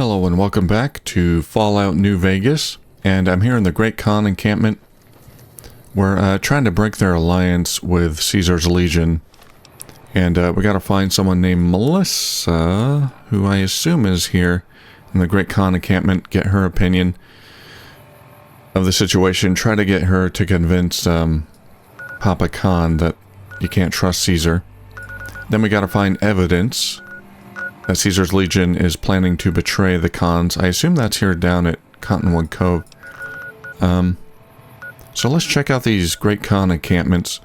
Hello and welcome back to Fallout New Vegas, and I'm here in the Great Khan encampment. We're trying to break their alliance with Caesar's Legion, and we gotta find someone named Melissa, who I assume is here in the Great Khan encampment, get her opinion of the situation, try to get her to convince Papa Khan that you can't trust Caesar. Then we gotta find evidence that Caesar's Legion is planning to betray the Khans. I assume that's here down at Cottonwood Cove. So let's check out these Great Khan encampments.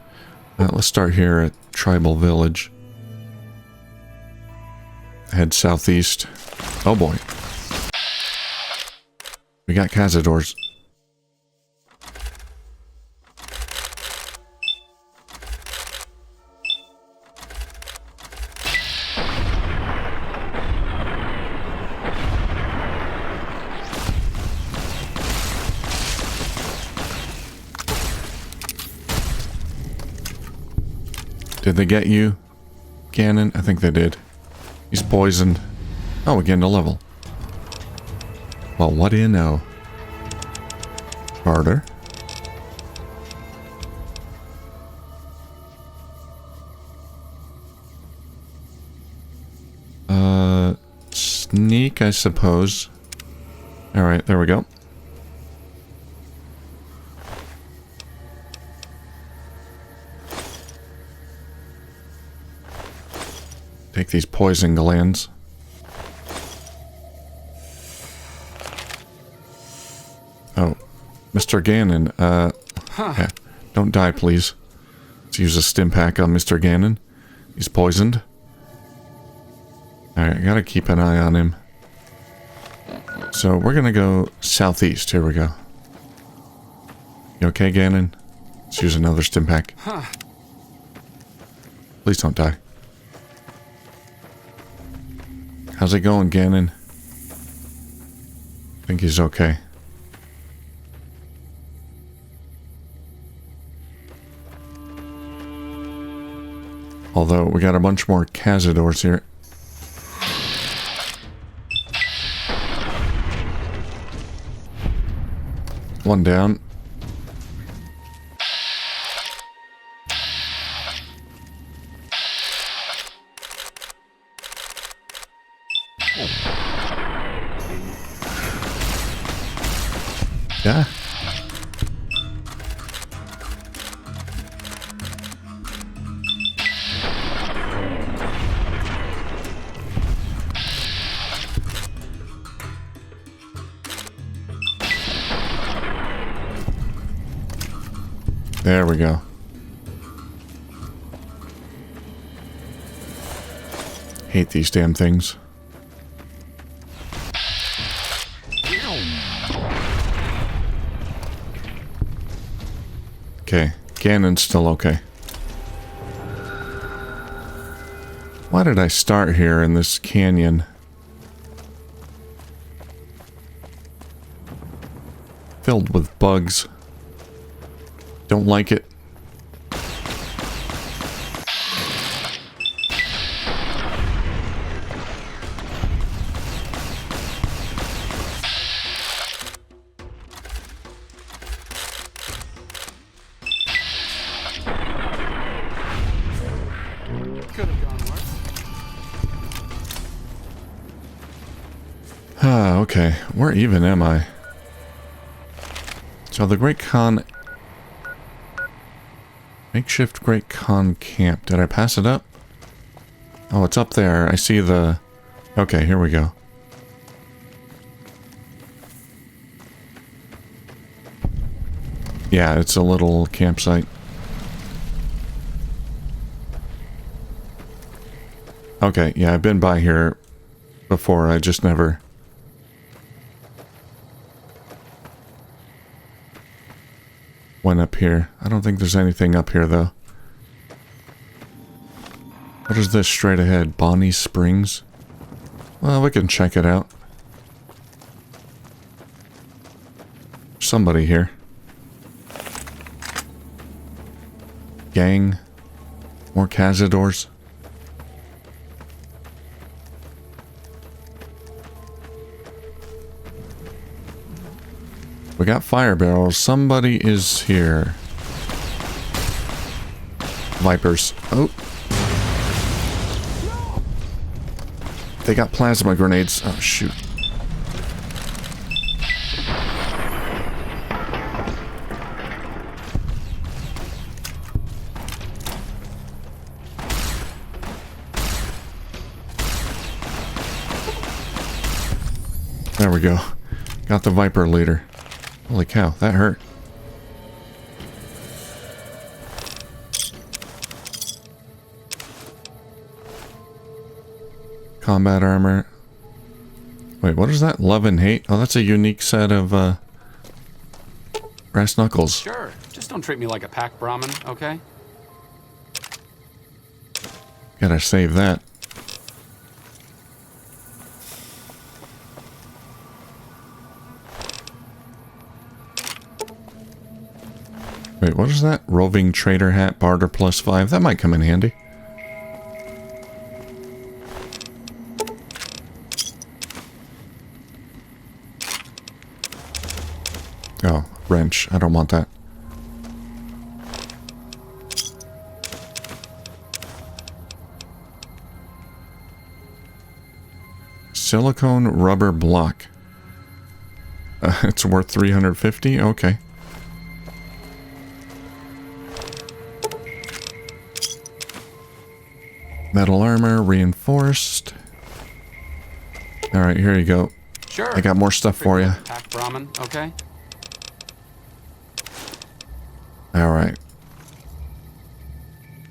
Let's start here at Tribal Village. Head southeast. Oh boy. We got cazadors. Did they get you, Ganon? I think they did. He's poisoned. Oh, we're getting a level. Well, what do you know? Harder. Sneak, I suppose. Alright, there we go. Take these poison glands. Oh, Mr. Ganon, yeah, don't die, please. Let's use a stim pack on Mr. Ganon. He's poisoned. Alright, I gotta keep an eye on him. So, we're gonna go southeast. Here we go. You okay, Ganon? Let's use another stim pack. Please don't die. How's it going, Ganon? I think he's okay. Although, we got a bunch more cazadors here. One down. Yeah. There we go. Hate these damn things. Okay, Ganon's still okay. Why did I start here in this canyon? Filled with bugs. Don't like it. Okay, where even am I? So the Great Khan... Makeshift Great Khan camp. Did I pass it up? Oh, it's up there. I see the... Okay, here we go. Yeah, it's a little campsite. Okay, yeah, I've been by here before. I just never... went up here. I don't think there's anything up here, though. What is this straight ahead? Bonnie Springs? Well, we can check it out. Somebody here. Gang. More cazadors. We got fire barrels. Somebody is here. Vipers. Oh. They got plasma grenades. Oh, shoot. There we go. Got the Viper leader. Holy cow, that hurt. Combat armor. Wait, what is that? Love and hate? Oh, that's a unique set of, brass knuckles. Sure. Just don't treat me like a pack Brahmin, okay? Gotta save that. Wait, what is that? Roving trader hat, barter +5. That might come in handy. Oh, wrench. I don't want that. Silicone rubber block. It's worth 350? Okay. Metal armor, reinforced. Alright, here you go. Sure. I got more stuff for you. Pack Brahmin, okay? Alright.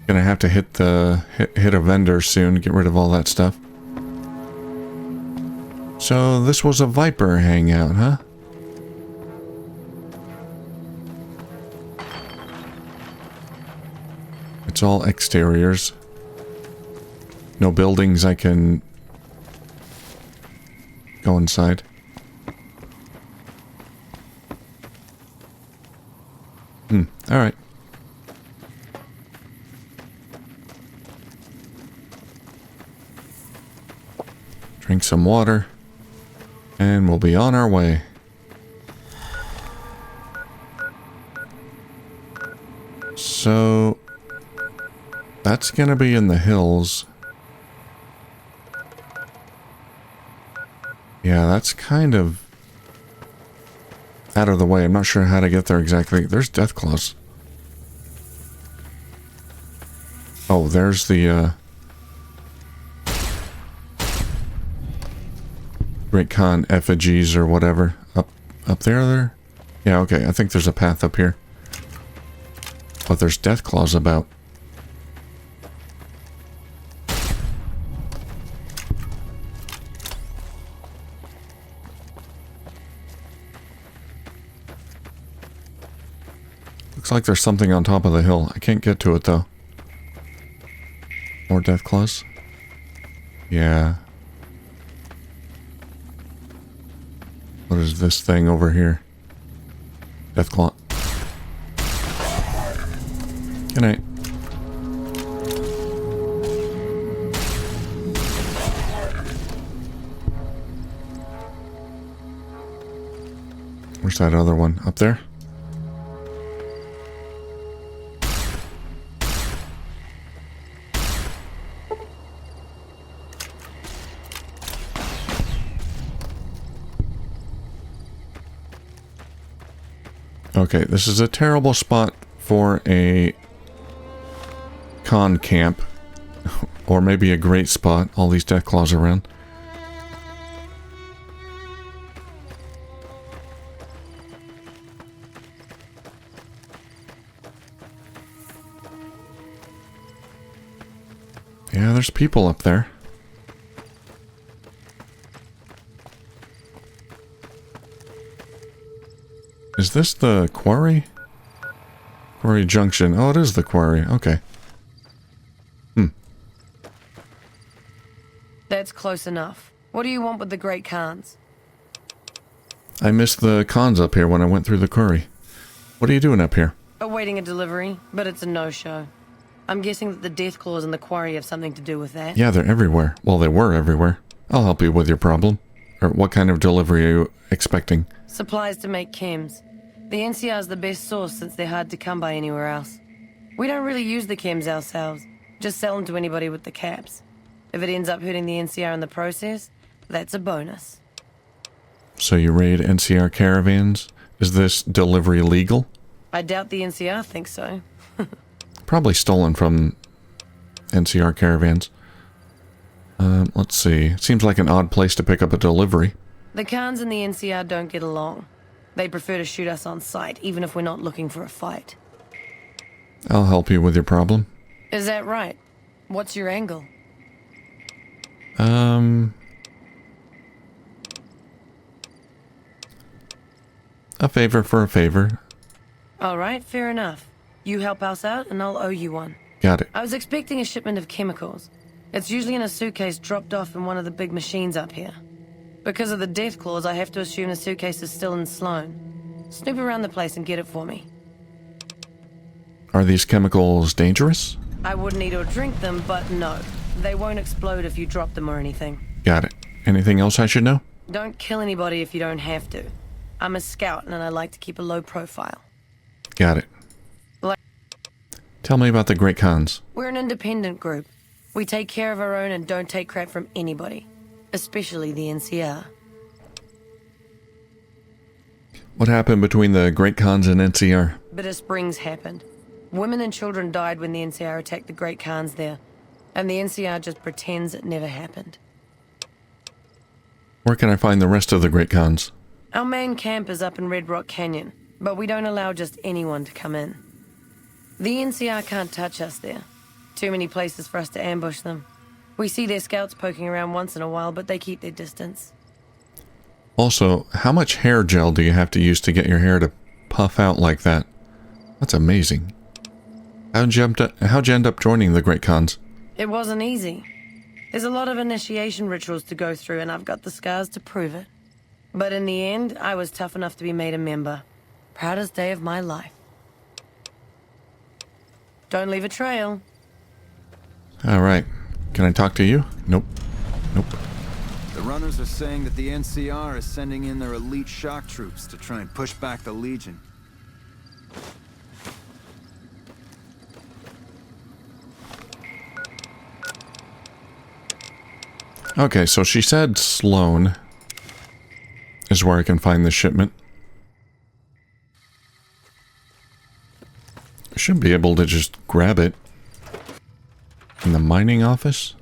Gonna have to hit a vendor soon to get rid of all that stuff. So this was a Viper hangout, huh? It's all exteriors. No buildings I can go inside. Alright. Drink some water. And we'll be on our way. So that's gonna be in the hills. Yeah, that's kind of out of the way. I'm not sure how to get there exactly. There's death claws. Oh, there's the Great Khan effigies or whatever. Up there? Yeah, okay. I think there's a path up here. But there's death claws about. Looks like there's something on top of the hill. I can't get to it, though. More death claws? Yeah. What is this thing over here? Death claw. Good night. Where's that other one? Up there? Okay, this is a terrible spot for a con camp. Or maybe a great spot. All these death claws around. Yeah, there's people up there. Is this the quarry? Quarry Junction. Oh, it is the quarry. Okay. That's close enough. What do you want with the Great Khans? I missed the cons up here when I went through the quarry. What are you doing up here? Awaiting a delivery, but it's a no-show. I'm guessing that the death claws in the quarry have something to do with that. Yeah, they're everywhere. Well, they were everywhere. I'll help you with your problem. Or what kind of delivery are you expecting? Supplies to make chems. The NCR is the best source since they're hard to come by anywhere else. We don't really use the chems ourselves, just sell them to anybody with the caps. If it ends up hurting the NCR in the process, that's a bonus. So you raid NCR caravans? Is this delivery legal? I doubt the NCR thinks so. Probably stolen from NCR caravans. Let's see. Seems like an odd place to pick up a delivery. The Khans and the NCR don't get along. They prefer to shoot us on sight, even if we're not looking for a fight. I'll help you with your problem. Is that right? What's your angle? A favor for a favor. All right, fair enough. You help us out, and I'll owe you one. Got it. I was expecting a shipment of chemicals. It's usually in a suitcase dropped off in one of the big machines up here. Because of the death clause, I have to assume the suitcase is still in Sloan. Snoop around the place and get it for me. Are these chemicals dangerous? I wouldn't eat or drink them, but no. They won't explode if you drop them or anything. Got it. Anything else I should know? Don't kill anybody if you don't have to. I'm a scout, and I like to keep a low profile. Got it. Tell me about the Great Khans. We're an independent group. We take care of our own and don't take crap from anybody. Especially the NCR. What happened between the Great Khans and NCR? Bitter Springs happened. Women and children died when the NCR attacked the Great Khans there. And the NCR just pretends it never happened. Where can I find the rest of the Great Khans? Our main camp is up in Red Rock Canyon, but we don't allow just anyone to come in. The NCR can't touch us there. Too many places for us to ambush them. We see their scouts poking around once in a while, but they keep their distance. Also, how much hair gel do you have to use to get your hair to puff out like that? That's amazing. How'd you end up joining the Great Khans? It wasn't easy. There's a lot of initiation rituals to go through, and I've got the scars to prove it. But in the end, I was tough enough to be made a member. Proudest day of my life. Don't leave a trail. Alright. Can I talk to you? Nope. Nope. The runners are saying that the NCR is sending in their elite shock troops to try and push back the Legion. Okay, so she said Sloan is where I can find this shipment. I should be able to just grab it. In the mining office?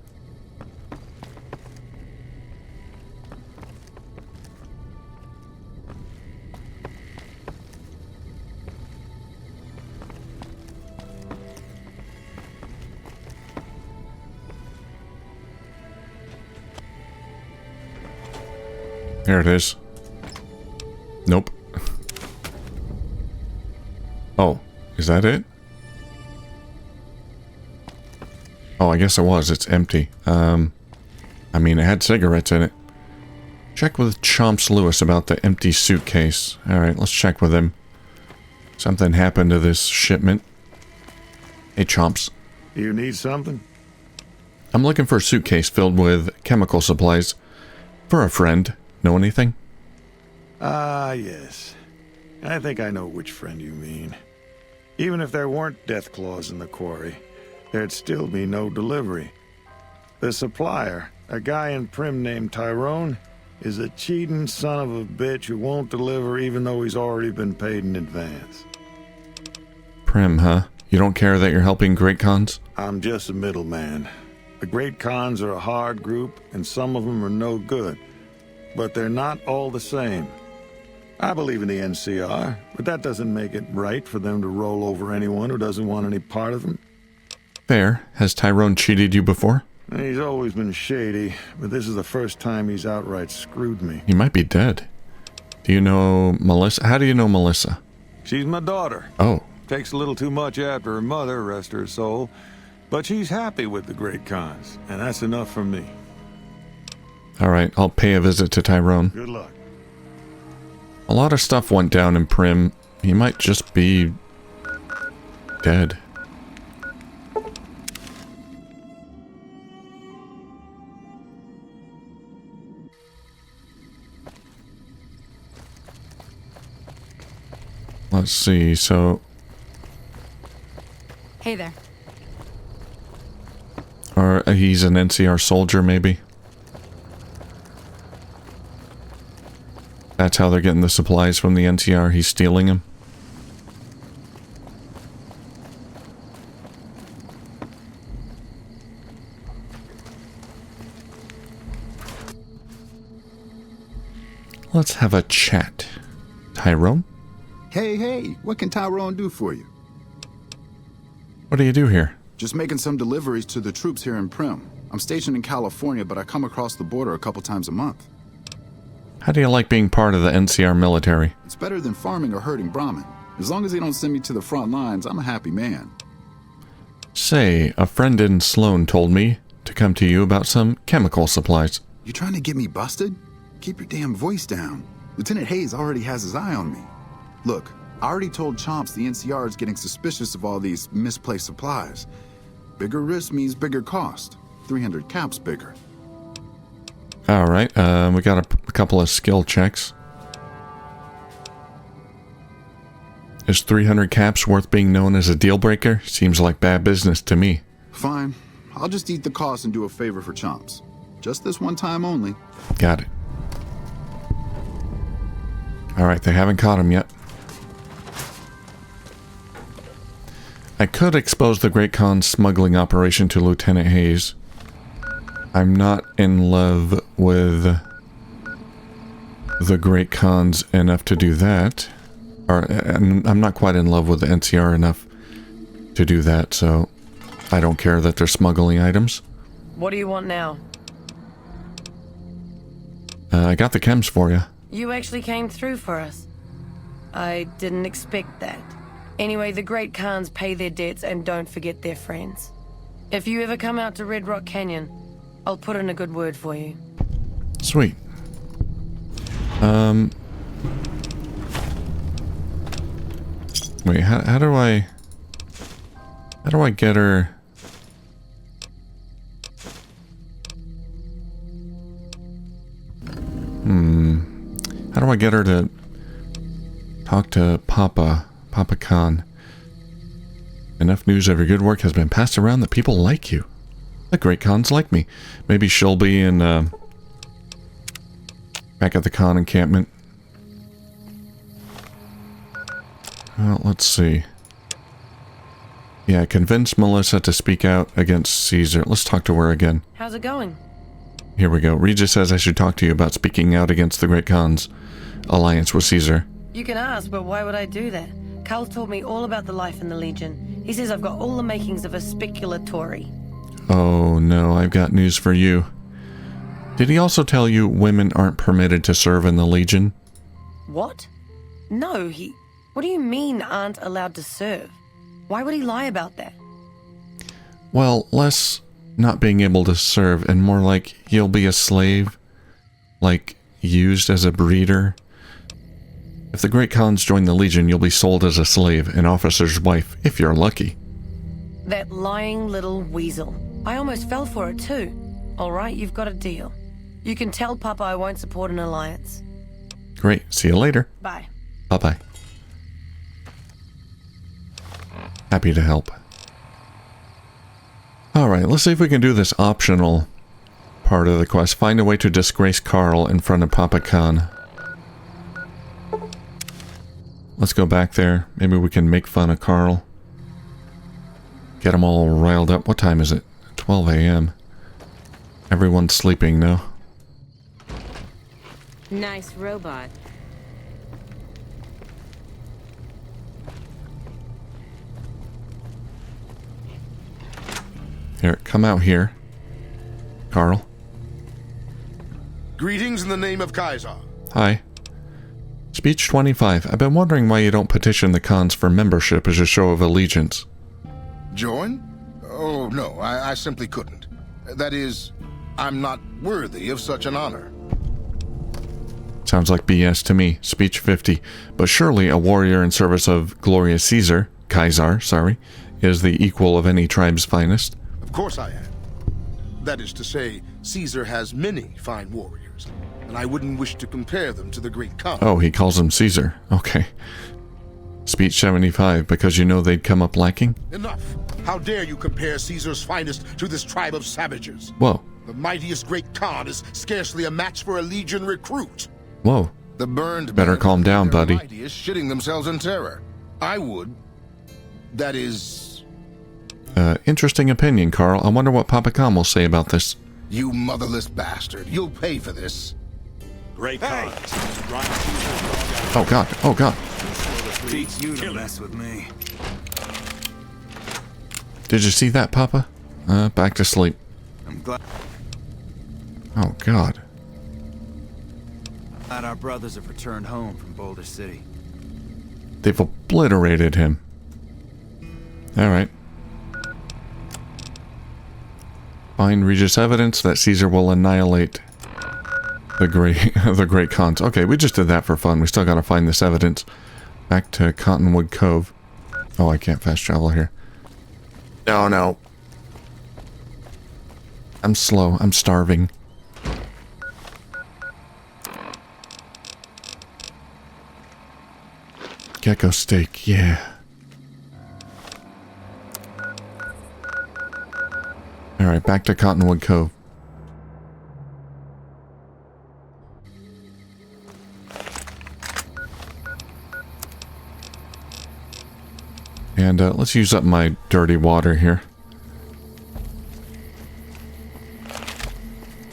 There it is. Nope. Oh, is that it? Oh, I guess it was. It's empty. I mean, it had cigarettes in it. Check with Chomps Lewis about the empty suitcase. Alright, let's check with him. Something happened to this shipment. Hey, Chomps. You need something? I'm looking for a suitcase filled with chemical supplies. For a friend. Know anything? Ah, yes. I think I know which friend you mean. Even if there weren't death claws in the quarry, there'd still be no delivery. The supplier, a guy in Prim named Tyrone, is a cheating son of a bitch who won't deliver even though he's already been paid in advance. Prim, huh? You don't care that you're helping Great Khans? I'm just a middleman. The Great Khans are a hard group, and some of them are no good. But they're not all the same. I believe in the NCR, but that doesn't make it right for them to roll over anyone who doesn't want any part of them. Fair. Has Tyrone cheated you before? He's always been shady, but this is the first time he's outright screwed me. He might be dead. Do you know Melissa? How do you know Melissa? She's my daughter. Oh. Takes a little too much after her mother, rest her soul. But she's happy with the Great Khans, and that's enough for me. Alright, I'll pay a visit to Tyrone. Good luck. A lot of stuff went down in Prim. He might just be dead. Let's see, so... Hey there. Or he's an NCR soldier, maybe? That's how they're getting the supplies from the NCR. He's stealing them. Let's have a chat. Tyrone? Hey, what can Tyrone do for you? What do you do here? Just making some deliveries to the troops here in Prim. I'm stationed in California, but I come across the border a couple times a month. How do you like being part of the NCR military? It's better than farming or herding Brahmin. As long as they don't send me to the front lines, I'm a happy man. Say, a friend in Sloan told me to come to you about some chemical supplies. You trying to get me busted? Keep your damn voice down. Lieutenant Hayes already has his eye on me. Look, I already told Chomps the NCR is getting suspicious of all these misplaced supplies. Bigger risk means bigger cost. 300 caps bigger. Alright, we got a couple of skill checks. Is 300 caps worth being known as a deal breaker? Seems like bad business to me. Fine. I'll just eat the cost and do a favor for Chomps. Just this one time only. Got it. Alright, they haven't caught him yet. I could expose the Great Khan's smuggling operation to Lieutenant Hayes. I'm not in love with the Great Khans enough to do that. Or, I'm not quite in love with the NCR enough to do that, so I don't care that they're smuggling items. What do you want now? I got the chems for you. You actually came through for us. I didn't expect that. Anyway, the Great Khans pay their debts and don't forget their friends. If you ever come out to Red Rock Canyon, I'll put in a good word for you. Sweet. Wait, how do I get her? How do I get her to talk to Papa Khan? Enough news of your good work has been passed around that people like you. The Great Khans like me. Maybe she'll be in, back at the Khan encampment. Well, let's see. Yeah, convince Melissa to speak out against Caesar. Let's talk to her again. How's it going? Here we go. Regis says I should talk to you about speaking out against the Great Khan's alliance with Caesar. You can ask, but why would I do that? Carl told me all about the life in the Legion. He says I've got all the makings of a speculatory. Oh no, I've got news for you. Did he also tell you women aren't permitted to serve in the Legion? What? No, What do you mean aren't allowed to serve? Why would he lie about that? Well, less not being able to serve and more like you'll be a slave. Like, used as a breeder. If the Great Khans join the Legion, you'll be sold as a slave, an officer's wife, if you're lucky. That lying little weasel. I almost fell for it too. Alright, you've got a deal. You can tell Papa I won't support an alliance. Great. See you later. Bye. Bye-bye. Happy to help. Alright, let's see if we can do this optional part of the quest. Find a way to disgrace Carl in front of Papa Khan. Let's go back there. Maybe we can make fun of Carl. Get him all riled up. What time is it? 12 a.m. Everyone's sleeping now. Nice robot. Here, come out here. Carl. Greetings in the name of Kaiser. Hi. Speech 25. I've been wondering why you don't petition the Khans for membership as a show of allegiance. Join? Oh, no, I simply couldn't. That is, I'm not worthy of such an honor. Sounds like BS to me. Speech 50. But surely a warrior in service of glorious Kaiser, is the equal of any tribe's finest. Of course I am. That is to say, Caesar has many fine warriors, and I wouldn't wish to compare them to the Great Khan. Oh, he calls him Caesar. Okay. Speech 75, because you know they'd come up lacking? Enough! How dare you compare Caesar's finest to this tribe of savages? Whoa. The mightiest great Khan is scarcely a match for a legion recruit. Whoa. The burned Better men calm down, their buddy. mighty is shitting themselves in terror. I would. That is... Interesting opinion, Carl. I wonder what Papa Khan will say about this. You motherless bastard. You'll pay for this. Great Khan. Oh god, oh god. Beats you to mess with me. Did you see that, Papa? Back to sleep. I'm glad Oh god. our brothers have returned home from Boulder City. They've obliterated him. Alright. Find Regis evidence that Caesar will annihilate the great Khans. Okay, we just did that for fun. We still gotta find this evidence. Back to Cottonwood Cove. Oh, I can't fast travel here. Oh no. I'm slow. I'm starving. Gecko steak, yeah. Alright, back to Cottonwood Cove. And let's use up my dirty water here.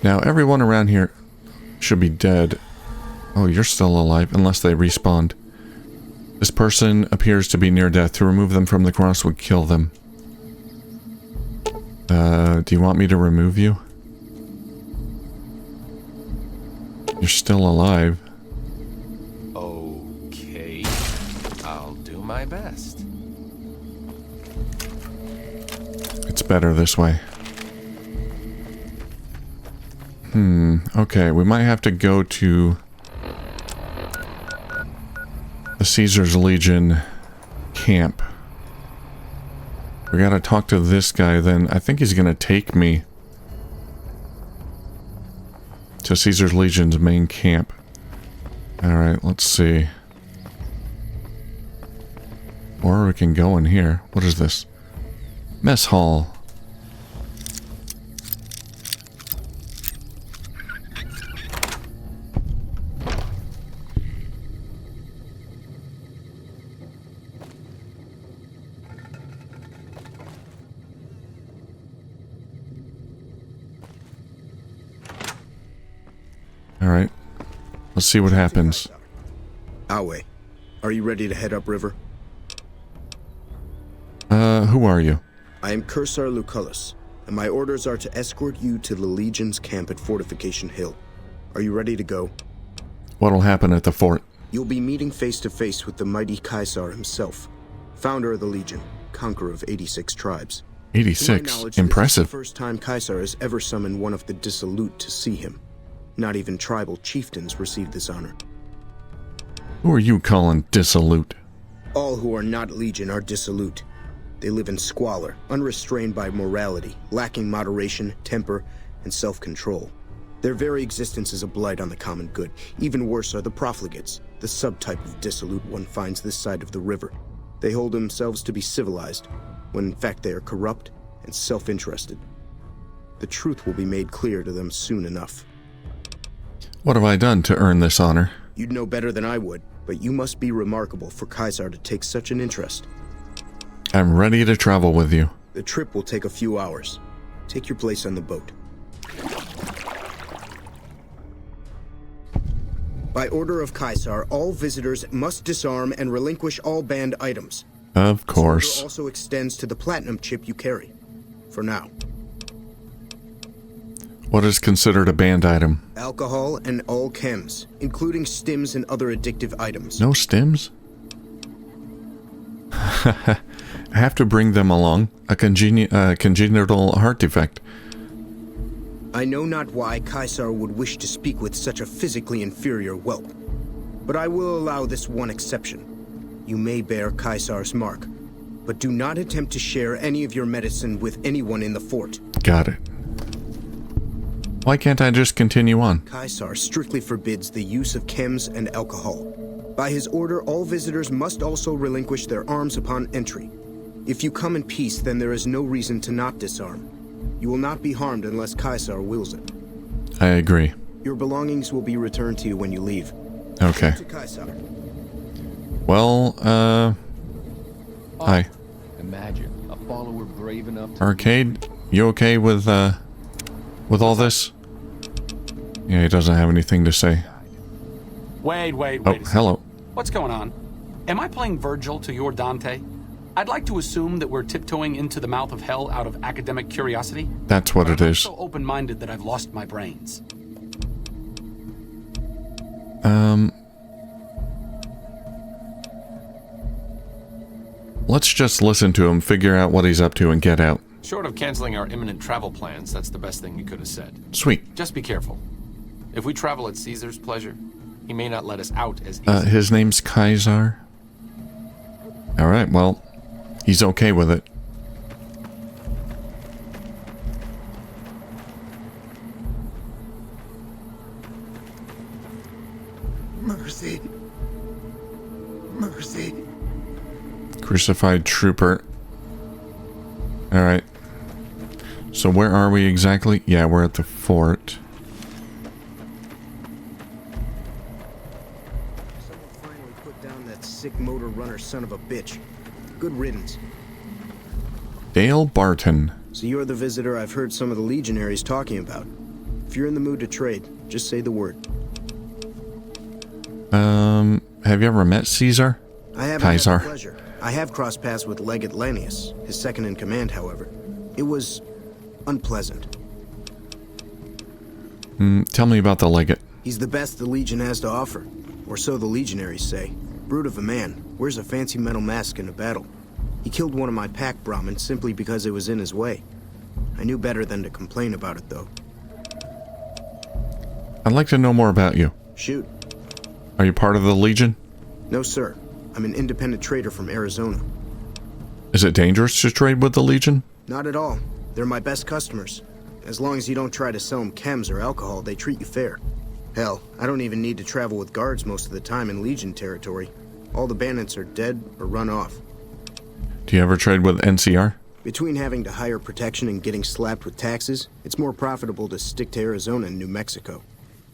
Now, everyone around here should be dead. Oh, you're still alive, unless they respawned. This person appears to be near death. To remove them from the cross would kill them. Do you want me to remove you? You're still alive. Okay. I'll do my best. It's better this way. Okay, we might have to go to the Caesar's Legion camp. We gotta talk to this guy then. I think he's gonna take me to Caesar's Legion's main camp. Alright, let's see. Or we can go in here. What is this? Mess hall. Alright. Let's see what happens. Awe, are you ready to head upriver? Who are you? I am Cursar Lucullus, and my orders are to escort you to the Legion's camp at Fortification Hill. Are you ready to go? What'll happen at the fort? You'll be meeting face to face with the mighty Caesar himself, founder of the Legion, conqueror of 86 tribes. 86. Impressive. This is the first time Caesar has ever summoned one of the dissolute to see him. Not even tribal chieftains receive this honor. Who are you calling dissolute? All who are not Legion are dissolute. They live in squalor, unrestrained by morality, lacking moderation, temper, and self-control. Their very existence is a blight on the common good. Even worse are the profligates, the subtype of dissolute one finds this side of the river. They hold themselves to be civilized, when in fact they are corrupt and self-interested. The truth will be made clear to them soon enough. What have I done to earn this honor? You'd know better than I would, but you must be remarkable for Caesar to take such an interest. I'm ready to travel with you. The trip will take a few hours. Take your place on the boat. By order of Caesar, all visitors must disarm and relinquish all banned items. Of This order course. also extends to the platinum chip you carry. For now. What is considered a banned item? Alcohol and all chems, including stims and other addictive items. No stims? I have to bring them along. A congenital heart defect. I know not why Caesar would wish to speak with such a physically inferior whelp, but I will allow this one exception. You may bear Caesar's mark, but do not attempt to share any of your medicine with anyone in the fort. Got it. Why can't I just continue on? Caesar strictly forbids the use of chems and alcohol. By his order, all visitors must also relinquish their arms upon entry. If you come in peace, then there is no reason to not disarm. You will not be harmed unless Caesar wills it. I agree. Your belongings will be returned to you when you leave. Okay. To Caesar. Well, hi. Imagine a follower brave enough to Arcade, you okay with all this? Yeah, he doesn't have anything to say. Wait Oh, a second. hello. What's going on? Am I playing Virgil to your Dante? I'd like to assume that we're tiptoeing into the mouth of hell out of academic curiosity. That's what it I'm is. so open-minded that I've lost my brains. Let's just listen to him, figure out what he's up to, and get out. Short of canceling our imminent travel plans, that's the best thing you could have said. Sweet. Just be careful. If we travel at Caesar's pleasure, he may not let us out as easily. His name's Kaiser. Alright, well, he's okay with it. Mercy. Mercy. Crucified trooper. Alright. So where are we exactly? Yeah, we're at the fort. Someone finally put down that sick motor runner son of a bitch. Good riddance. Dale Barton. So you're the visitor I've heard some of the legionaries talking about. If you're in the mood to trade, just say the word. Have you ever met Caesar? I haven't Kaiser. had the pleasure. I have crossed paths with Legate Lanius, his second in command, however. It was unpleasant. Tell me about the legate. He's the best the Legion has to offer, or so the legionaries say. Brute of a man, wears a fancy metal mask in a battle. He killed one of my pack Brahmin simply because it was in his way. I knew better than to complain about it, though. I'd like to know more about you. Shoot. Are you part of the Legion? No, sir. I'm an independent trader from Arizona. Is it dangerous to trade with the Legion? Not at all. They're my best customers. As long as you don't try to sell them chems or alcohol, they treat you fair. Hell, I don't even need to travel with guards most of the time in Legion territory. All the bandits are dead or run off. Do you ever trade with NCR? Between having to hire protection and getting slapped with taxes, it's more profitable to stick to Arizona and New Mexico.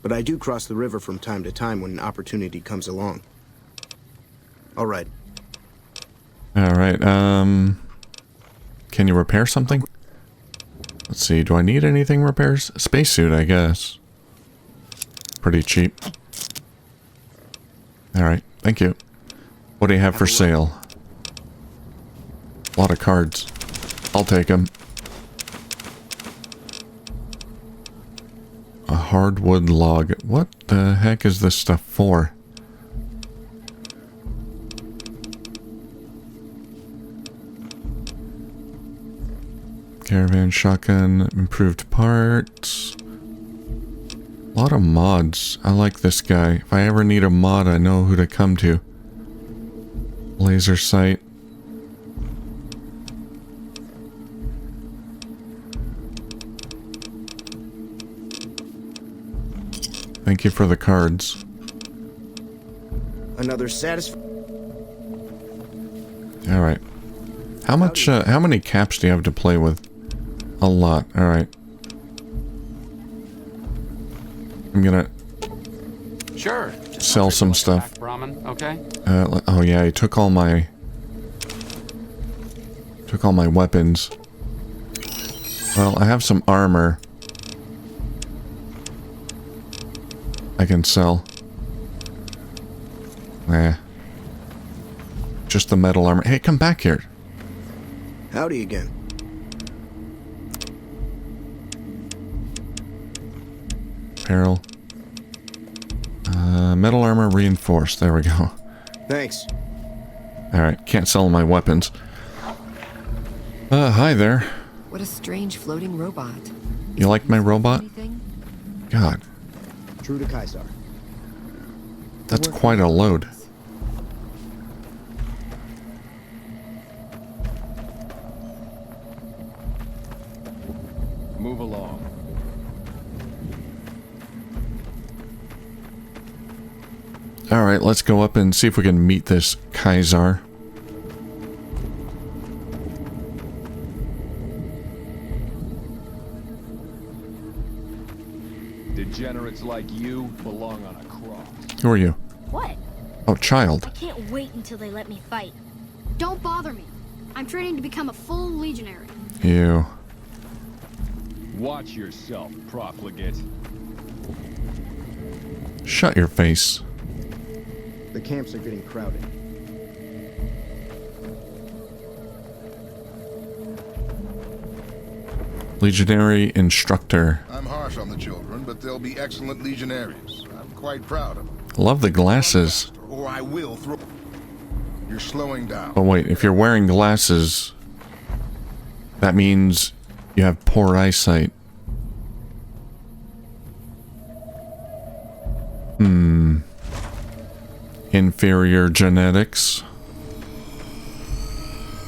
But I do cross the river from time to time when an opportunity comes along. All right. Alright, can you repair something? Let's see, do I need anything repairs? Spacesuit, I guess. Pretty cheap. Alright, thank you. What do you have for sale? A lot of cards. I'll take them. A hardwood log. What the heck is this stuff for? Caravan shotgun, improved parts. A lot of mods. I like this guy. If I ever need a mod, I know who to come to. Laser sight. Thank you for the cards. Another satisfying. All right. How much? How many caps do you have to play with? A lot. All right. I'm gonna Sure. Just sell don't treat some me like a stuff. pack Brahmin, okay? Oh yeah, I took all my weapons. Well, I have some armor I can sell. Just the metal armor. Hey, come back here. Howdy again. Apparel. Metal armor reinforced. There we go. Thanks. Alright, can't sell my weapons. Hi there. What a strange floating robot. You like my robot? Anything? God, True to Caesar. that's quite a load. move along. Alright, let's go up and see if we can meet this Kaiser. Degenerates like you belong on a cross. Who are you? What? Oh, child. I can't wait until they let me fight. Don't bother me. I'm training to become a full legionary. Ew. Watch yourself, profligate. Shut your face. The camps are getting crowded. Legionary instructor. I'm harsh on the children, but they'll be excellent legionaries. I'm quite proud of them. Love the glasses. Or I will throw... You're slowing down. Oh wait, if you're wearing glasses, that means you have poor eyesight. Inferior genetics.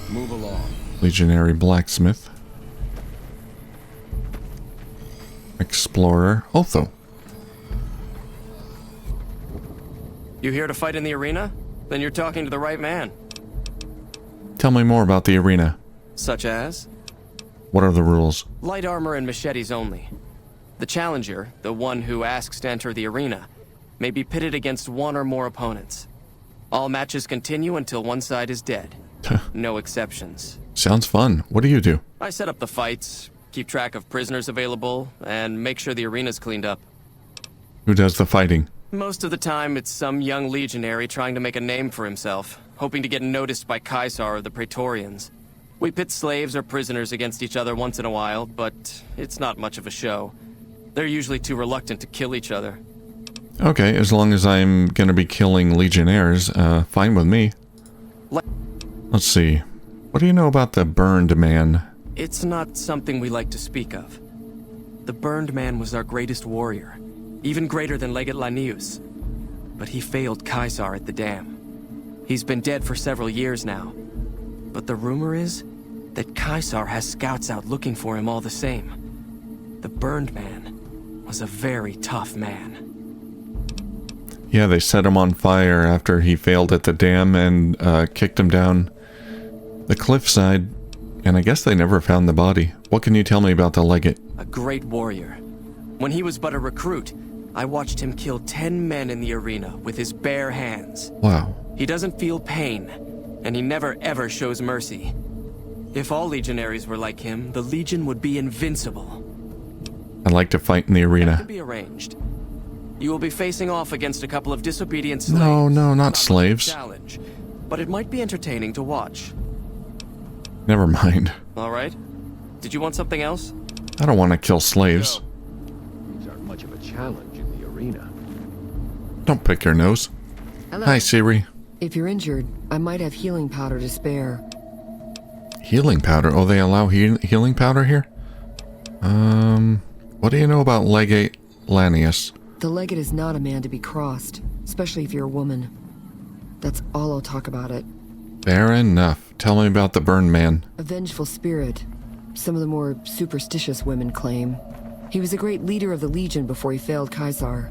Move along. Legionary blacksmith. Explorer. Otho. You here to fight in the arena? Then you're talking to the right man. Tell me more about the arena. Such as? What are the rules? Light armor and machetes only. The challenger, the one who asks to enter the arena, may be pitted against one or more opponents. All matches continue until one side is dead. No exceptions. Sounds fun. What do you do? I set up the fights, keep track of prisoners available, and make sure the arena's cleaned up. Who does the fighting? Most of the time, it's some young legionary trying to make a name for himself, hoping to get noticed by Caesar or the Praetorians. We pit slaves or prisoners against each other once in a while, but it's not much of a show. They're usually too reluctant to kill each other. Okay, as long as I'm gonna be killing legionnaires, fine with me. Let's see. What do you know about the Burned Man? It's not something we like to speak of. The Burned Man was our greatest warrior, even greater than Legate Lanius. But he failed Caesar at the dam. He's been dead for several years now. But the rumor is that Caesar has scouts out looking for him all the same. The Burned Man was a very tough man. Yeah, they set him on fire after he failed at the dam and kicked him down the cliffside, and I guess they never found the body. What can you tell me about the Legate? A great warrior. When he was but a recruit, I watched him kill 10 men in the arena with his bare hands. Wow. He doesn't feel pain, and he never ever shows mercy. If all legionaries were like him, the Legion would be invincible. I'd like to fight in the arena. That can be arranged. You will be facing off against a couple of disobedient slaves. No, not slaves. Challenge, but it might be entertaining to watch. Never mind. All right. Did you want something else? I don't want to kill slaves. These aren't much of a challenge in the arena. Don't pick your nose. Hello. Hi, Siri. If you're injured, I might have healing powder to spare. Healing powder? Oh, they allow healing powder here? What do you know about Legate Lanius? The Legate is not a man to be crossed, especially if you're a woman. That's all I'll talk about it. Fair enough. Tell me about the Burned Man. A vengeful spirit. Some of the more superstitious women claim. He was a great leader of the Legion before he failed Caesar.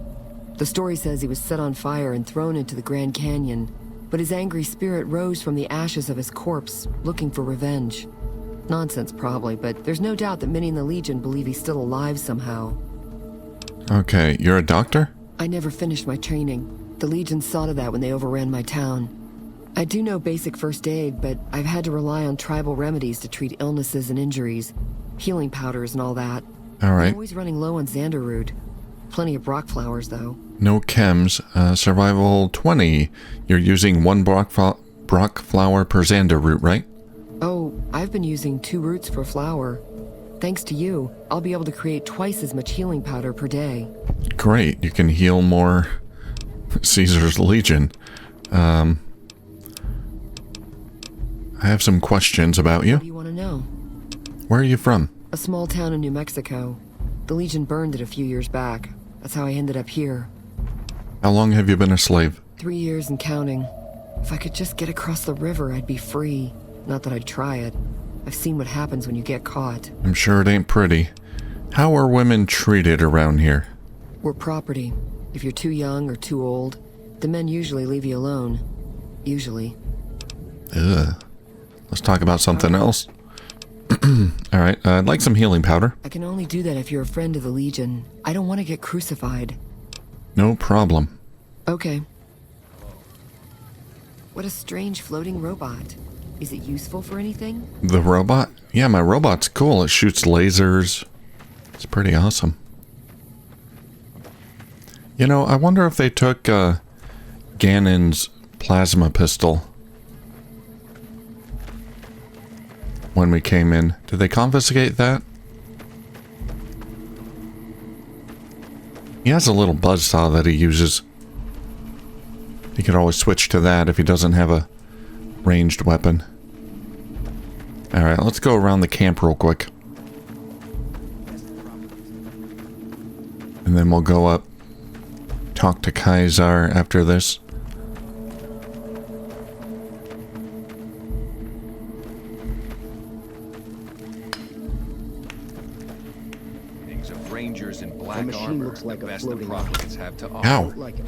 The story says he was set on fire and thrown into the Grand Canyon, but his angry spirit rose from the ashes of his corpse, looking for revenge. Nonsense probably, but there's no doubt that many in the Legion believe he's still alive somehow. Okay, you're a doctor? I never finished my training. The Legion saw to that when they overran my town. I do know basic first aid, but I've had to rely on tribal remedies to treat illnesses and injuries. Healing powders and all that. Alright. I'm always running low on Xanderroot. Plenty of Brock flowers, though. No chems. Survival 20. You're using one Brock flower per Xander root, right? Oh, I've been using 2 roots per flower. Thanks to you, I'll be able to create twice as much healing powder per day. Great. You can heal more Caesar's Legion. I have some questions about you. What do you want to know? Where are you from? A small town in New Mexico. The Legion burned it a few years back. That's how I ended up here. How long have you been a slave? 3 years and counting. If I could just get across the river, I'd be free. Not that I'd try it. I've seen what happens when you get caught. I'm sure it ain't pretty. How are women treated around here? We're property. If you're too young or too old, The men usually leave you alone. Usually. Ugh. Let's talk about something else. Alright, I'd like some healing powder. I can only do that if you're a friend of the Legion. I don't want to get crucified. No problem. Okay. What a strange floating robot. Is it useful for anything? The robot? Yeah, my robot's cool. It shoots lasers. It's pretty awesome. You know, I wonder if they took Ganon's plasma pistol when we came in. Did they confiscate that? He has a little buzzsaw that he uses. He could always switch to that if he doesn't have a ranged weapon. Alright, let's go around the camp real quick. And then we'll go up, talk to Caesar after this. Of rangers in black machine armor, looks like the a best the floating Providence have to offer. Ow. Like it.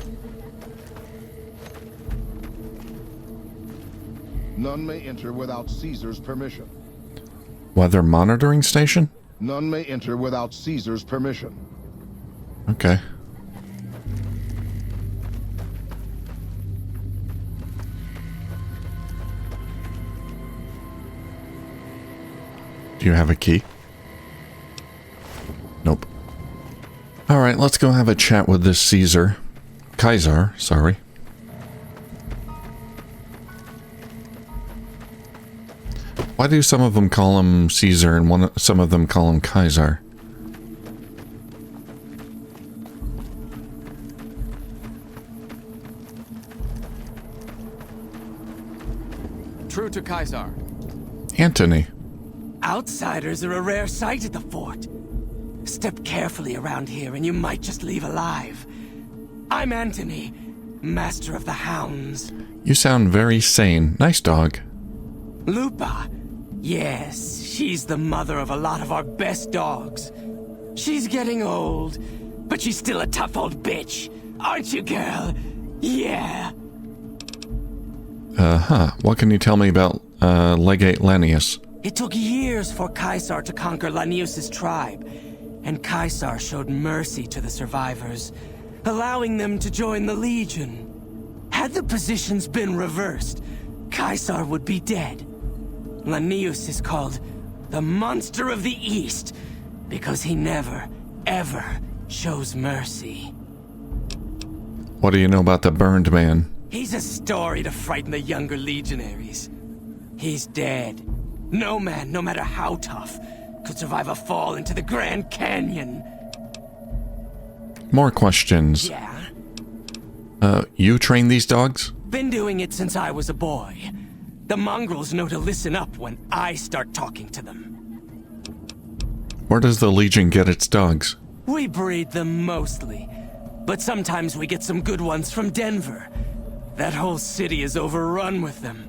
None may enter without Caesar's permission. Weather monitoring station? None may enter without Caesar's permission. Okay. Do you have a key? Nope. Alright, let's go have a chat with this Caesar. Caesar, sorry. Why do some of them call him Caesar and some of them call him Caesar? True to Caesar. Antony. Outsiders are a rare sight at the fort. Step carefully around here and you might just leave alive. I'm Antony, master of the hounds. You sound very sane. Nice dog. Lupa. Yes, she's the mother of a lot of our best dogs. She's getting old, but she's still a tough old bitch. Aren't you, girl? Yeah. What can you tell me about, Legate Lanius? It took years for Caesar to conquer Lanius' tribe, and Caesar showed mercy to the survivors, allowing them to join the Legion. Had the positions been reversed, Caesar would be dead. Lanius is called the Monster of the East because he never, ever shows mercy. What do you know about the Burned Man? He's a story to frighten the younger legionaries. He's dead. No man, no matter how tough, could survive a fall into the Grand Canyon. More questions. Yeah? You train these dogs? Been doing it since I was a boy. The mongrels know to listen up when I start talking to them. Where does the Legion get its dogs? We breed them mostly, but sometimes we get some good ones from Denver. That whole city is overrun with them.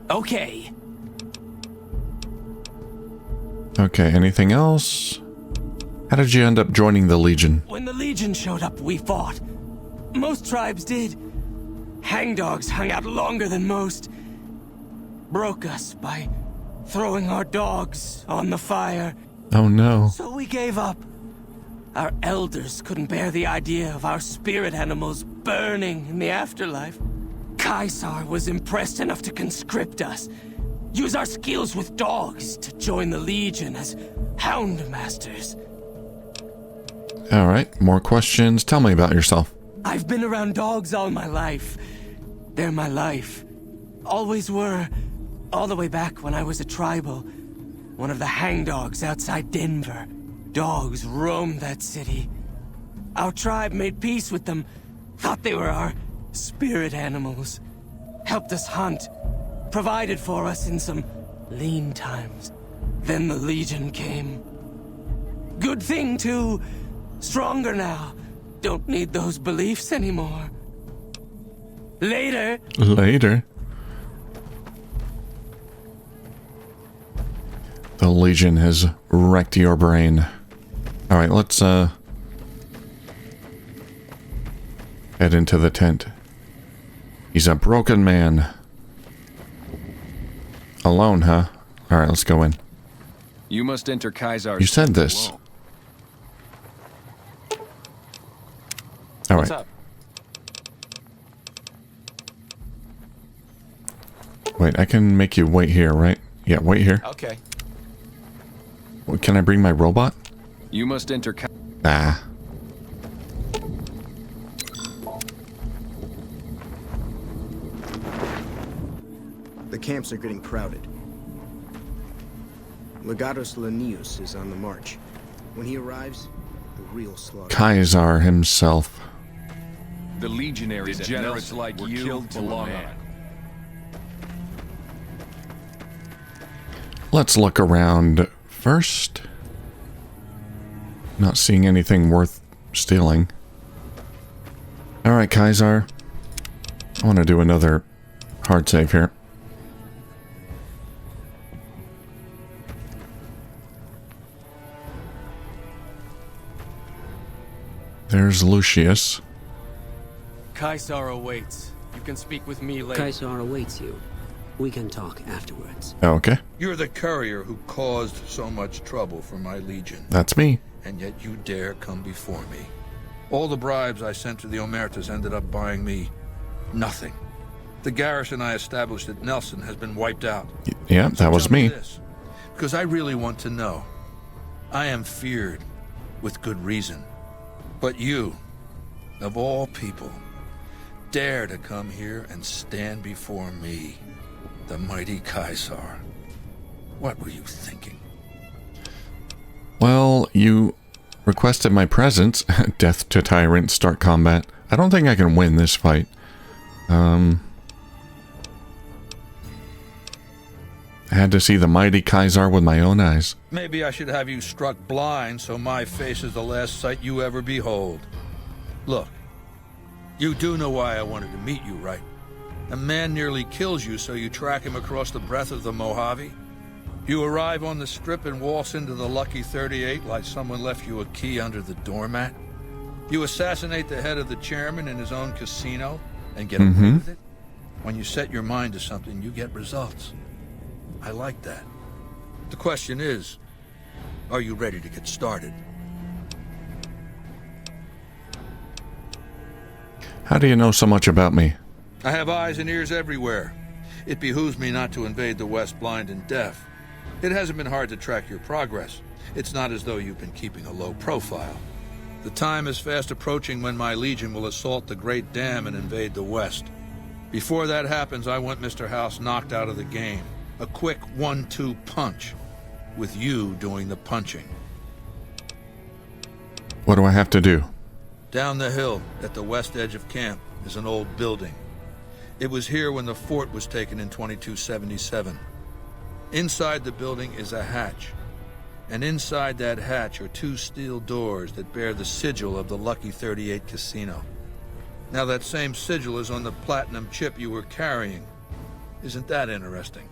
Okay. Okay, anything else? How did you end up joining the Legion? When the Legion showed up, we fought. Most tribes did. Hangdogs hung out longer than most. Broke us by throwing our dogs on the fire. Oh no. So we gave up. Our elders couldn't bear the idea of our spirit animals burning in the afterlife. Caesar was impressed enough to conscript us. Use our skills with dogs to join the Legion as hound masters. Alright, more questions. Tell me about yourself. I've been around dogs all my life. They're my life. Always were. All the way back when I was a tribal. One of the hangdogs outside Denver. Dogs roamed that city. Our tribe made peace with them. Thought they were our spirit animals. Helped us hunt. Provided for us in some lean times. Then the Legion came. Good thing, too. Stronger now. Don't need those beliefs anymore. Later. Later. The Legion has wrecked your brain. Alright, let's Head into the tent. He's a broken man. Alone, huh? Alright, let's go in. You must enter Kaisar's. You said this. Alright. What's up? Wait, I can make you wait here, right? Yeah, wait here. Okay. Can I bring my robot? You must enter. Ah. The camps are getting crowded. Legatus Lanius is on the march. When he arrives, the real slaughter. Kaisar himself. The legionaries degenerates like you belong on. Let's look around first. Not seeing anything worth stealing. Alright, Kaisar. I want to do another hard save here. There's Lucius. Kaisar awaits. You can speak with me later. Kaisar awaits you. We can talk afterwards. Oh, okay. You're the courier who caused so much trouble for my legion. That's me. And yet you dare come before me. All the bribes I sent to the Omertas ended up buying me nothing. The garrison I established at Nelson has been wiped out. Yeah, that was me. Because I really want to know. I am feared with good reason. But you, of all people, dare to come here and stand before me, the mighty Kaisar. What were you thinking? Well, you requested my presence. Death to Tyrant, start combat. I don't think I can win this fight. I had to see the mighty Kaisar with my own eyes. Maybe I should have you struck blind so my face is the last sight you ever behold. Look, you do know why I wanted to meet you, right? A man nearly kills you, so you track him across the breadth of the Mojave. You arrive on the strip and waltz into the Lucky 38 like someone left you a key under the doormat. You assassinate the head of the chairman in his own casino and get away with it. When you set your mind to something, you get results. I like that. The question is, are you ready to get started? How do you know so much about me? I have eyes and ears everywhere. It behooves me not to invade the West blind and deaf. It hasn't been hard to track your progress. It's not as though you've been keeping a low profile. The time is fast approaching when my legion will assault the Great Dam and invade the West. Before that happens, I want Mr. House knocked out of the game. A quick 1-2 punch, with you doing the punching. What do I have to do? Down the hill, at the west edge of camp, is an old building. It was here when the fort was taken in 2277. Inside the building is a hatch. And inside that hatch are 2 steel doors that bear the sigil of the Lucky 38 casino. Now that same sigil is on the platinum chip you were carrying. Isn't that interesting?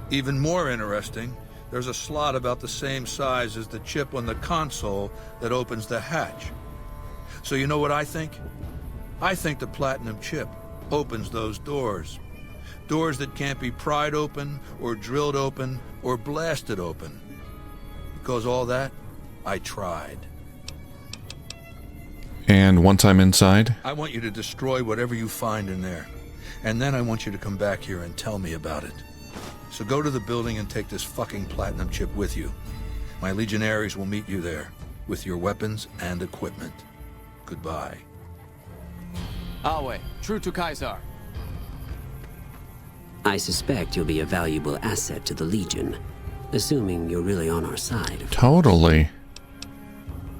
Even more interesting, there's a slot about the same size as the chip on the console that opens the hatch. So you know what I think? I think the platinum chip opens those doors. Doors that can't be pried open, or drilled open, or blasted open. Because all that, I tried. And once I'm inside? I want you to destroy whatever you find in there. And then I want you to come back here and tell me about it. So go to the building and take this fucking platinum chip with you. My legionaries will meet you there, with your weapons and equipment. Goodbye. Alway, true to Kaisar. I suspect you'll be a valuable asset to the Legion, assuming you're really on our side. Totally.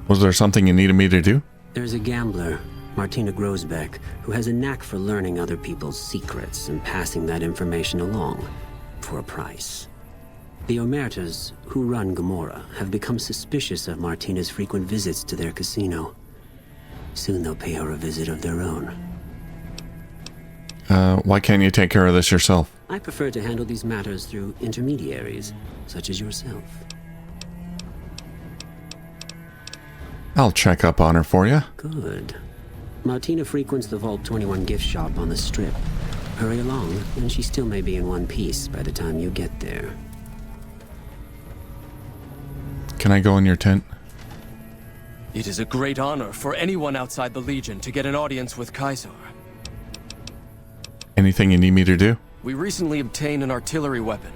Was there something you needed me to do? There's a gambler, Martina Grosbeck, who has a knack for learning other people's secrets and passing that information along, for a price. The Omertas, who run Gomorrah, have become suspicious of Martina's frequent visits to their casino. Soon they'll pay her a visit of their own. Why can't you take care of this yourself? I prefer to handle these matters through intermediaries, such as yourself. I'll check up on her for you. Good. Martina frequents the Vault 21 gift shop on the Strip. Hurry along, and she still may be in one piece by the time you get there. Can I go in your tent? It is a great honor for anyone outside the Legion to get an audience with Caesar. Anything you need me to do? We recently obtained an artillery weapon,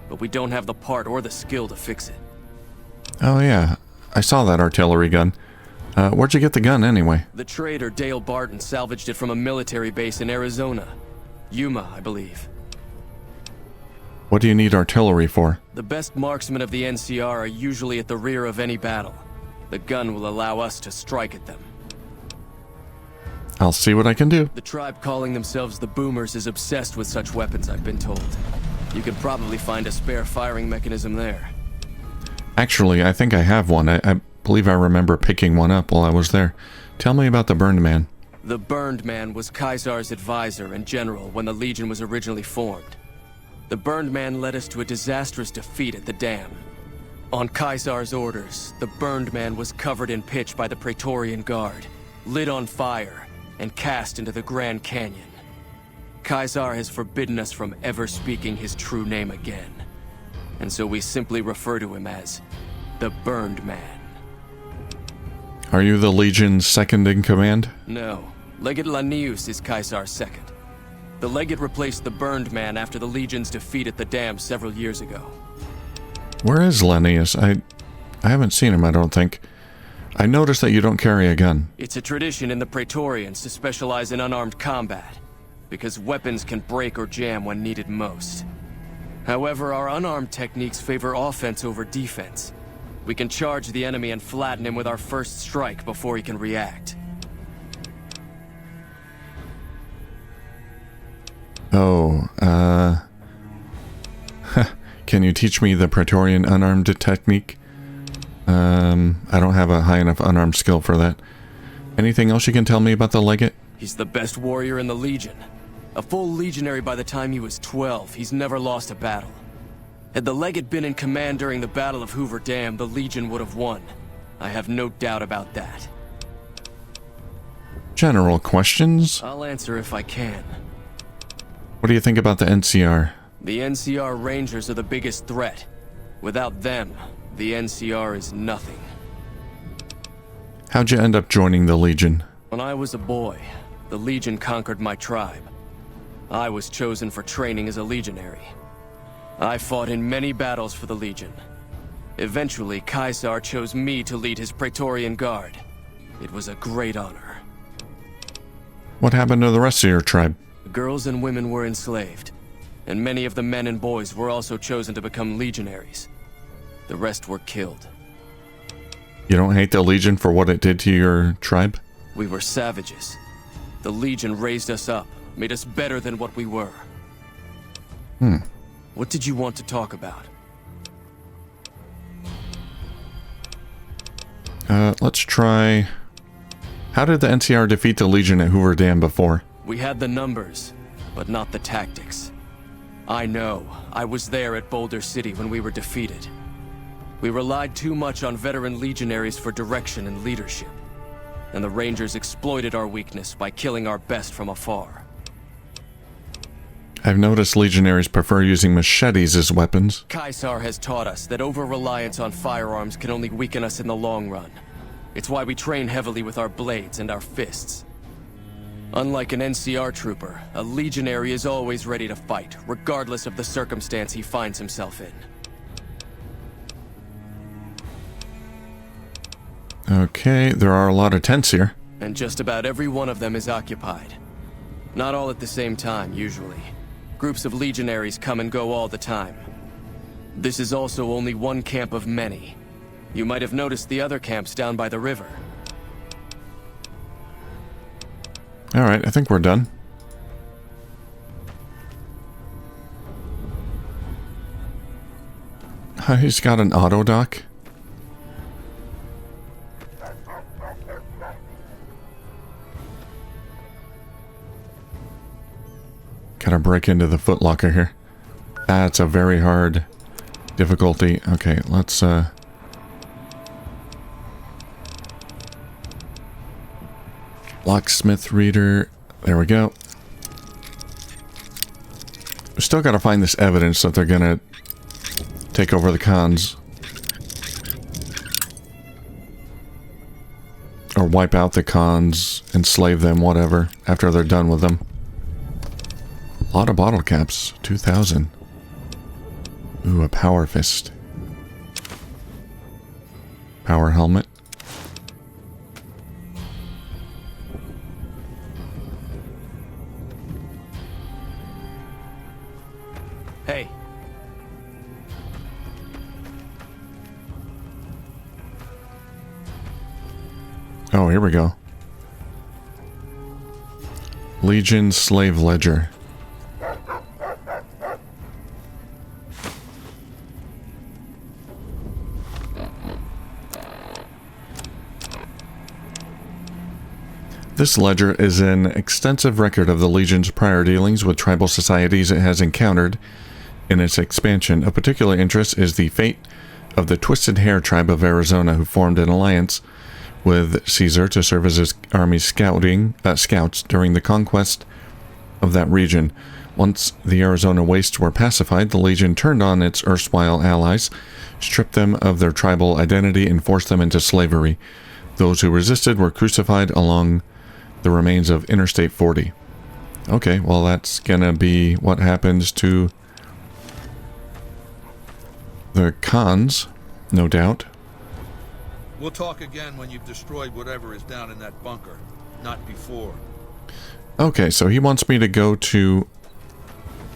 but we don't have the part or the skill to fix it. Oh yeah, I saw that artillery gun. Where'd you get the gun anyway? The trader Dale Barton salvaged it from a military base in Arizona. Yuma, I believe. What do you need artillery for? The best marksmen of the NCR are usually at the rear of any battle. The gun will allow us to strike at them. I'll see what I can do. The tribe calling themselves the Boomers is obsessed with such weapons, I've been told. You could probably find a spare firing mechanism there. Actually, I think I have one. I believe I remember picking one up while I was there. Tell me about the Burned Man. The Burned Man was Caesar's advisor and general when the Legion was originally formed. The Burned Man led us to a disastrous defeat at the dam. On Caesar's orders, the Burned Man was covered in pitch by the Praetorian Guard, lit on fire, and cast into the Grand Canyon. Caesar has forbidden us from ever speaking his true name again, and so we simply refer to him as the Burned Man. Are you the Legion's second in command? No. Legate Lanius is Caesar's second. The Legate replaced the Burned Man after the Legion's defeat at the dam several years ago. Where is Lanius? I haven't seen him, I don't think. I noticed that you don't carry a gun. It's a tradition in the Praetorians to specialize in unarmed combat, because weapons can break or jam when needed most. However, our unarmed techniques favor offense over defense. We can charge the enemy and flatten him with our first strike before he can react. Oh, can you teach me the Praetorian unarmed technique? I don't have a high enough unarmed skill for that. Anything else you can tell me about the Legate? He's the best warrior in the Legion. A full legionary by the time he was 12, he's never lost a battle. Had the Legate been in command during the Battle of Hoover Dam, the Legion would have won. I have no doubt about that. General questions? I'll answer if I can. What do you think about the NCR? The NCR Rangers are the biggest threat. Without them, the NCR is nothing. How'd you end up joining the Legion? When I was a boy, the Legion conquered my tribe. I was chosen for training as a legionary. I fought in many battles for the Legion. Eventually, Caesar chose me to lead his Praetorian Guard. It was a great honor. What happened to the rest of your tribe? Girls and women were enslaved, and many of the men and boys were also chosen to become legionaries. The rest were killed. You don't hate the Legion for what it did to your tribe? We were savages. The Legion raised us up, made us better than what we were. What did you want to talk about? Let's try... How did the NCR defeat the Legion at Hoover Dam before? We had the numbers, but not the tactics. I know. I was there at Boulder City when we were defeated. We relied too much on veteran legionaries for direction and leadership, and the Rangers exploited our weakness by killing our best from afar. I've noticed legionaries prefer using machetes as weapons. Caesar has taught us that over-reliance on firearms can only weaken us in the long run. It's why we train heavily with our blades and our fists. Unlike an NCR trooper, a legionary is always ready to fight, regardless of the circumstance he finds himself in. Okay, there are a lot of tents here. And just about every one of them is occupied. Not all at the same time, usually. Groups of legionaries come and go all the time. This is also only one camp of many. You might have noticed the other camps down by the river. Alright, I think we're done. He's got an auto dock. Gotta break into the footlocker here. That's a very hard difficulty. Okay, let's Locksmith reader. There we go. We still got to find this evidence that they're gonna take over the cons. Or wipe out the cons, enslave them, whatever, after they're done with them. A lot of bottle caps. 2,000. Ooh, a power fist. Power helmet. Hey. Oh, here we go. Legion Slave Ledger. This ledger is an extensive record of the Legion's prior dealings with tribal societies it has encountered in its expansion. Of particular interest is the fate of the Twisted Hair tribe of Arizona, who formed an alliance with Caesar to serve as his army's scouts during the conquest of that region. Once the Arizona wastes were pacified, the Legion turned on its erstwhile allies, stripped them of their tribal identity, and forced them into slavery. Those who resisted were crucified along the remains of Interstate 40. Okay, well that's gonna be what happens to the cons, no doubt. We'll talk again when you've destroyed whatever is down in that bunker. Not before. Okay, so he wants me to go to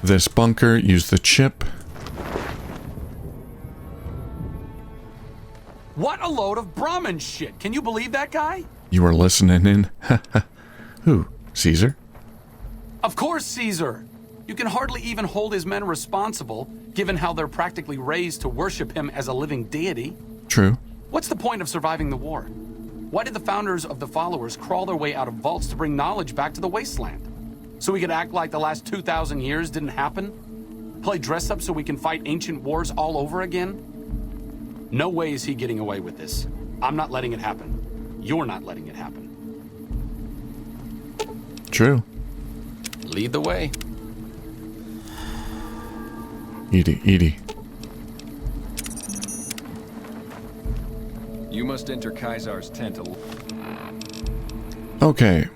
this bunker, use the chip. What a load of Brahmin shit. Can you believe that guy? You were listening in? Who? Caesar? Of course, Caesar. You can hardly even hold his men responsible, given how they're practically raised to worship him as a living deity. True. What's the point of surviving the war? Why did the founders of the followers crawl their way out of vaults to bring knowledge back to the Wasteland? So we could act like the last 2,000 years didn't happen? Play dress up so we can fight ancient wars all over again? No way is he getting away with this. I'm not letting it happen. You're not letting it happen. True. Lead the way. Edie. You must enter Kaisar's tent. Okay.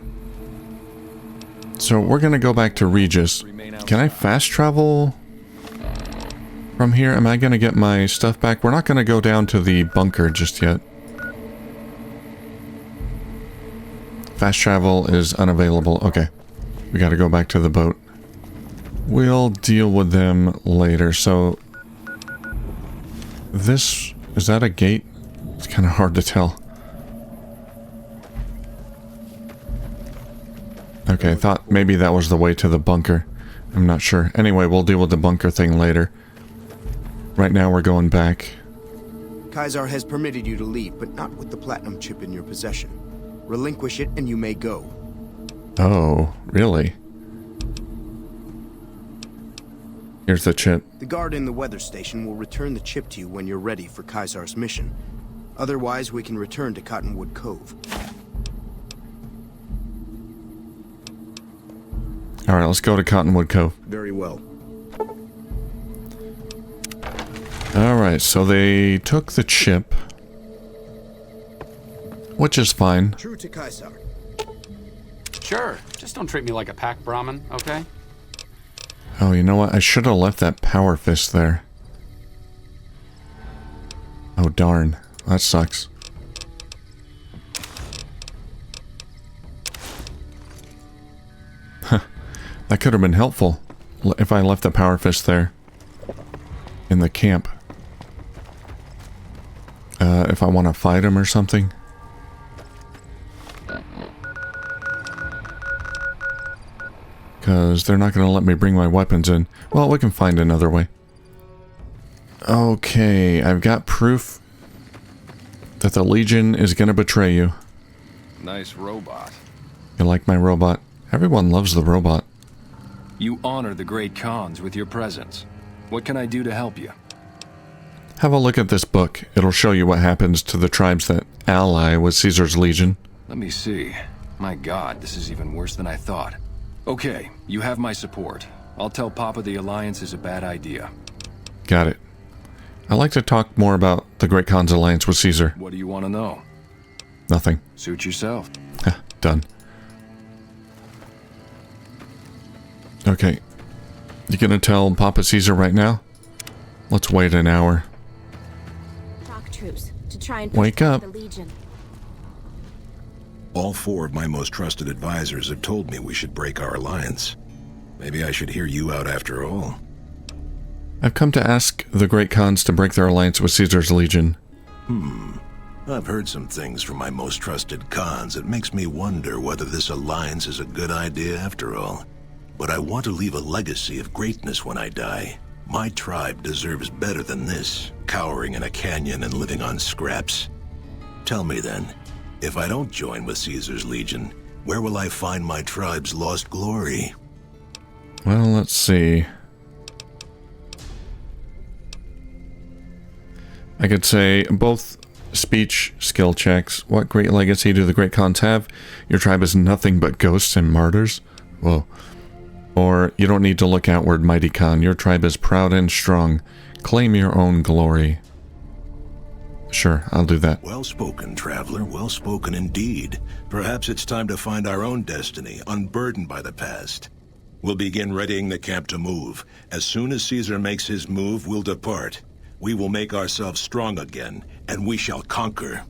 So we're gonna go back to Regis. Can I fast travel from here? Am I gonna get my stuff back? We're not gonna go down to the bunker just yet. Fast travel is unavailable. Okay. We gotta go back to the boat. We'll deal with them later. So this, is that a gate? It's kind of hard to tell. Okay, I thought maybe that was the way to the bunker. I'm not sure. Anyway, we'll deal with the bunker thing later. Right now we're going back. Kaisar has permitted you to leave, but not with the platinum chip in your possession. Relinquish it and you may go. Oh, really? Here's the chip. The guard in the weather station will return the chip to you when you're ready for Kaisar's mission. Otherwise, we can return to Cottonwood Cove. Alright, let's go to Cottonwood Cove. Very well. Alright, so they took the chip. Which is fine. True to Kaisar. Sure, just don't treat me like a pack Brahmin, okay? Oh, you know what? I should have left that power fist there. Oh, darn. That sucks. Huh. That could have been helpful if I left the power fist there in the camp. If I want to fight him or something. Because they're not going to let me bring my weapons in. Well, we can find another way. Okay, I've got proof that the Legion is going to betray you. Nice robot. You like my robot? Everyone loves the robot. You honor the great Khans with your presence. What can I do to help you? Have a look at this book. It'll show you what happens to the tribes that ally with Caesar's Legion. Let me see. My god, this is even worse than I thought. Okay, you have my support. I'll tell Papa the alliance is a bad idea. Got it. I'd like to talk more about the Great Khan's alliance with Caesar. What do you want to know? Nothing. Suit yourself. Done. Okay. You gonna tell Papa Caesar right now? Let's wait an hour. Shock troops to try and wake up. The Legion. All 4 of my most trusted advisors have told me we should break our alliance. Maybe I should hear you out after all. I've come to ask the Great Khans to break their alliance with Caesar's Legion. I've heard some things from my most trusted Khans that makes me wonder whether this alliance is a good idea after all. But I want to leave a legacy of greatness when I die. My tribe deserves better than this, cowering in a canyon and living on scraps. Tell me then, if I don't join with Caesar's Legion, where will I find my tribe's lost glory? Well, let's see. I could say both speech skill checks. What great legacy do the Great Khans have? Your tribe is nothing but ghosts and martyrs? Whoa. Or, you don't need to look outward, mighty Khan. Your tribe is proud and strong. Claim your own glory. Sure, I'll do that. Well spoken, traveler. Well spoken indeed. Perhaps it's time to find our own destiny, unburdened by the past. We'll begin readying the camp to move. As soon as Caesar makes his move, we'll depart. We will make ourselves strong again, and we shall conquer.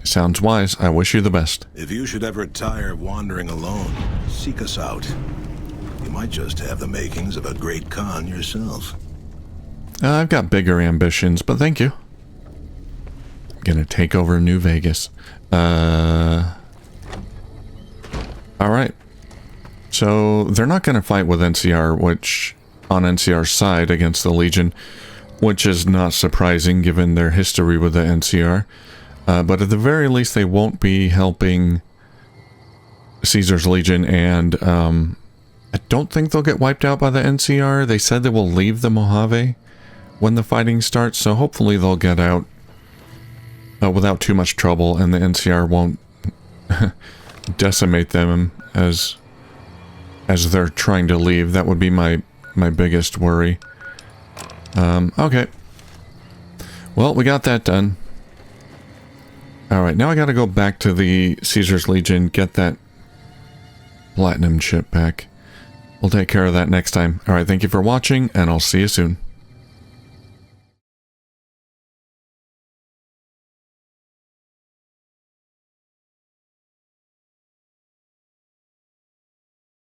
Sounds wise. I wish you the best. If you should ever tire of wandering alone, seek us out. You might just have the makings of a great Khan yourself. I've got bigger ambitions, but thank you. I'm gonna take over New Vegas. Alright. So, they're not gonna fight with NCR, which... on NCR's side against the Legion, which is not surprising given their history with the NCR. But at the very least, they won't be helping Caesar's Legion, and I don't think they'll get wiped out by the NCR. They said they will leave the Mojave when the fighting starts, so hopefully they'll get out without too much trouble, and the NCR won't decimate them as they're trying to leave. That would be my biggest worry. Okay. Well, we got that done. Alright, now I gotta go back to the Caesar's Legion, get that platinum chip back. We'll take care of that next time. Alright, thank you for watching, and I'll see you soon.